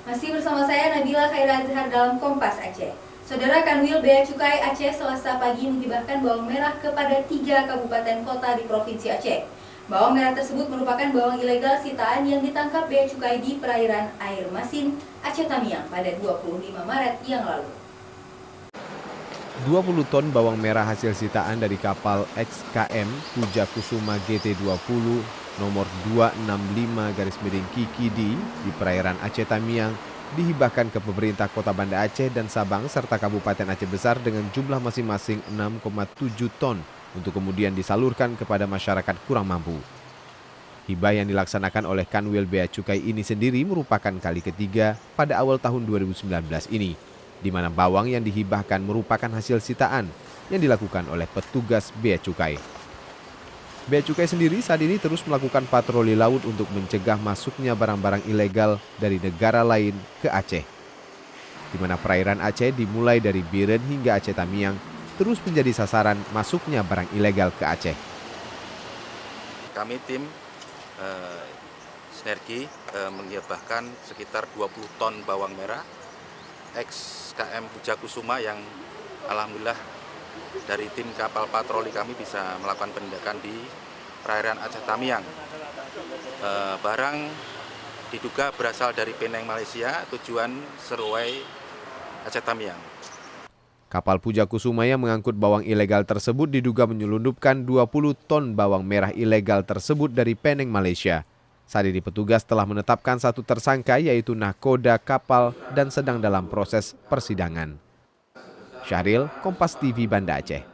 Masih bersama saya Nabila Khairazhar dalam Kompas Aceh. Saudara, Kanwil Bea Cukai Aceh Selasa pagi menghibahkan bawang merah kepada 3 kabupaten kota di Provinsi Aceh. Bawang merah tersebut merupakan bawang ilegal sitaan yang ditangkap Bea Cukai di perairan Air Masin, Aceh Tamiang pada 25 Maret yang lalu. 20 ton bawang merah hasil sitaan dari kapal XKM Puja Kusuma GT20 nomor 265-Kikidi di perairan Aceh Tamiang dihibahkan ke pemerintah Kota Banda Aceh dan Sabang serta Kabupaten Aceh Besar dengan jumlah masing-masing 6,7 ton untuk kemudian disalurkan kepada masyarakat kurang mampu. Hibah yang dilaksanakan oleh Kanwil Bea Cukai ini sendiri merupakan kali ketiga pada awal tahun 2019 ini, di mana bawang yang dihibahkan merupakan hasil sitaan yang dilakukan oleh petugas Bea Cukai. Bea Cukai sendiri saat ini terus melakukan patroli laut untuk mencegah masuknya barang-barang ilegal dari negara lain ke Aceh. Di mana perairan Aceh dimulai dari Biren hingga Aceh Tamiang terus menjadi sasaran masuknya barang ilegal ke Aceh. Kami tim sinergi menghibahkan sekitar 20 ton bawang merah XKM Puja Kusuma yang alhamdulillah dari tim kapal patroli kami bisa melakukan penindakan di perairan Aceh Tamiang. Barang diduga berasal dari Penang, Malaysia, tujuan Seruai, Aceh Tamiang. Kapal Puja Kusuma yang mengangkut bawang ilegal tersebut diduga menyelundupkan 20 ton bawang merah ilegal tersebut dari Penang, Malaysia. Saat ini petugas telah menetapkan 1 tersangka yaitu nahkoda kapal dan sedang dalam proses persidangan. Syahril, Kompas TV, Banda Aceh.